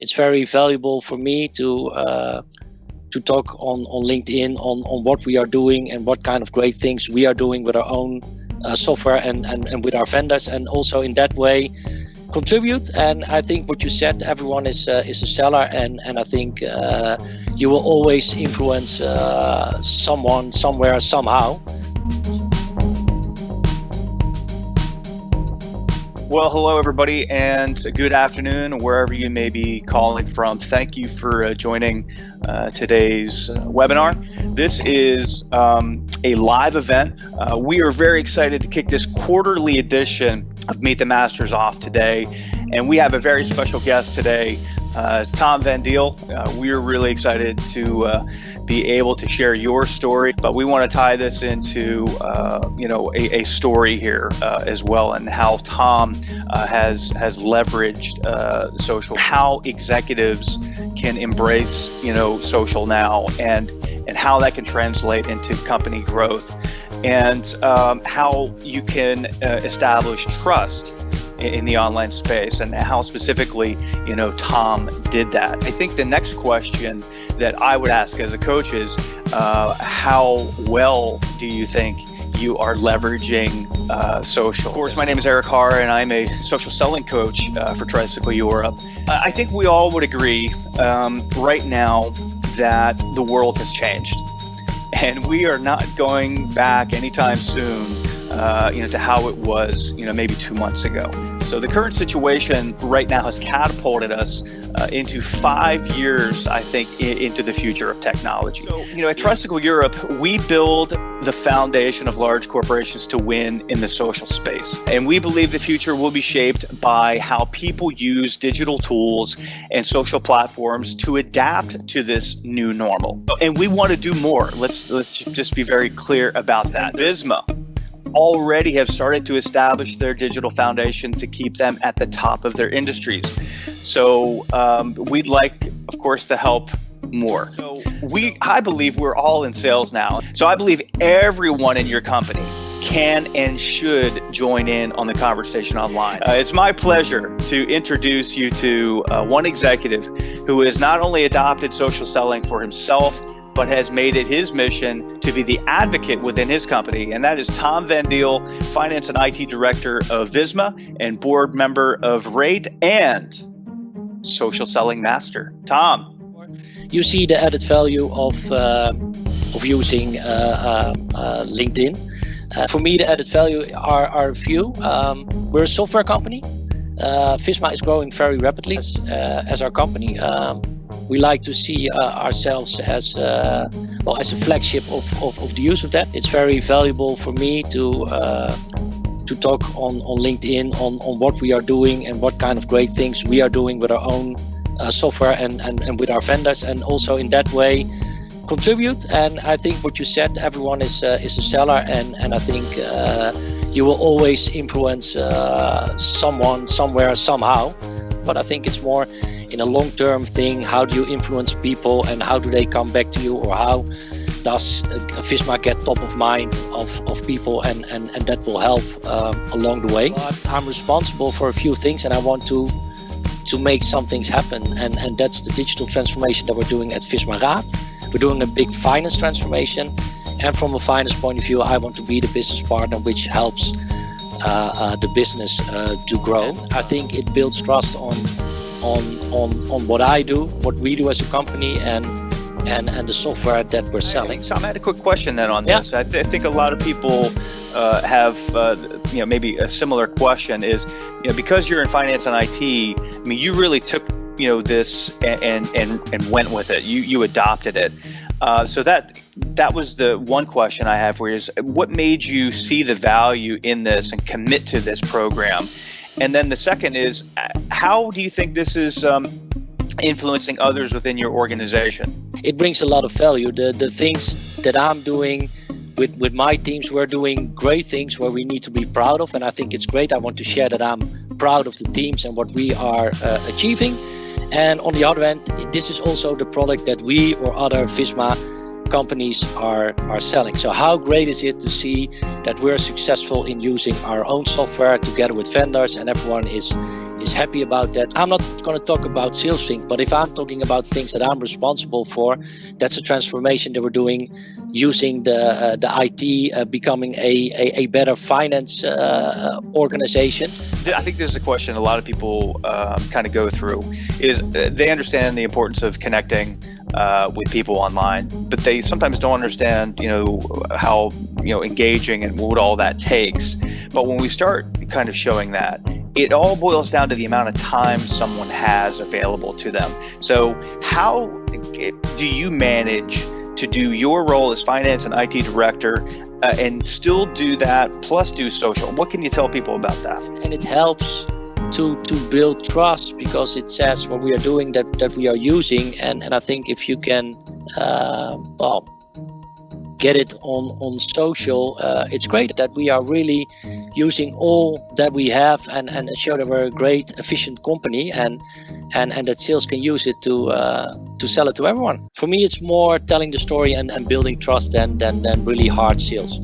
It's very valuable for me to talk on LinkedIn on what we are doing and what kind of great things we are doing with our own software and with our vendors, and also in that way contribute. And I think what you said, everyone is a seller, and I think you will always influence someone somewhere somehow. Well, hello everybody, and good afternoon wherever you may be calling from. Thank you for joining today's webinar. This is a live event. We are very excited to kick this quarterly edition of Meet the Masters off today, and we have a very special guest today. It's Tom van Dael. We are really excited to be able to share your story, but we want to tie this into a story here as well, and how Tom has leveraged social, how executives can embrace social now, and how that can translate into company growth, and how you can establish trust in the online space, and how specifically, Tom did that. I think the next question that I would ask as a coach is, how well do you think you are leveraging social? Of course, my name is Eric Harr, and I'm a social selling coach for Tricycle Europe. I think we all would agree right now that the world has changed, and we are not going back anytime soon to how it was, maybe 2 months ago. So the current situation right now has catapulted us into 5 years, I think, into the future of technology. So, at Tricycle Europe, we build the foundation of large corporations to win in the social space. And we believe the future will be shaped by how people use digital tools and social platforms to adapt to this new normal. And we want to do more. Let's just be very clear about that. Visma already have started to establish their digital foundation to keep them at the top of their industries. So we'd like, of course, to help more. So I believe we're all in sales now. So I believe everyone in your company can and should join in on the conversation online. It's my pleasure to introduce you to one executive who has not only adopted social selling for himself, but has made it his mission to be the advocate within his company. And that is Tom van Dael, Finance and IT Director of Visma and board member of Raet and Social Selling Master. Tom. You see the added value of using LinkedIn. For me, the added value are a few. We're a software company. Visma is growing very rapidly as our company. We like to see ourselves as a flagship of the use of that. It's very valuable for me to talk on LinkedIn on what we are doing and what kind of great things we are doing with our own software and with our vendors, and also in that way contribute. And I think what you said, everyone is a seller, and I think you will always influence someone somewhere somehow. But I think it's more in a long-term thing. How do you influence people, and how do they come back to you, or how does Visma get top of mind of people, and that will help along the way. But I'm responsible for a few things, and I want to make some things happen, and that's the digital transformation that we're doing at Visma Raet. We're doing a big finance transformation, and from a finance point of view, I want to be the business partner which helps the business to grow. I think it builds trust on what I do, what we do as a company, and the software that we're selling. Tom, I had a quick question then on this. I think a lot of people have maybe a similar question is, because you're in finance and IT, I mean, you really took this and went with it. You adopted it. So that was the one question I have for you, is what made you see the value in this and commit to this program? And then the second is, how do you think this is influencing others within your organization? It brings a lot of value. The things that I'm doing with my teams, we're doing great things where we need to be proud of, and I think it's great. I want to share that I'm proud of the teams and what we are achieving. And on the other hand, this is also the product that we or other Visma companies are selling. So how great is it to see that we're successful in using our own software together with vendors, and everyone is is happy about that. I'm not going to talk about sales things, but if I'm talking about things that I'm responsible for, that's a transformation that we're doing using the IT, becoming a better finance organization. I think this is a question a lot of people kind of go through, is they understand the importance of connecting with people online, but they sometimes don't understand, how, engaging and what all that takes. But when we start kind of showing that, it all boils down to the amount of time someone has available to them. So how do you manage to do your role as finance and IT director and still do that plus do social? What can you tell people about that? And it helps to build trust, because it says what we are doing that we are using, and I think if you can get it on social, it's great that we are really using all that we have and show that we're a great efficient company, and that sales can use it to sell it to everyone. For me, it's more telling the story and building trust than really hard sales.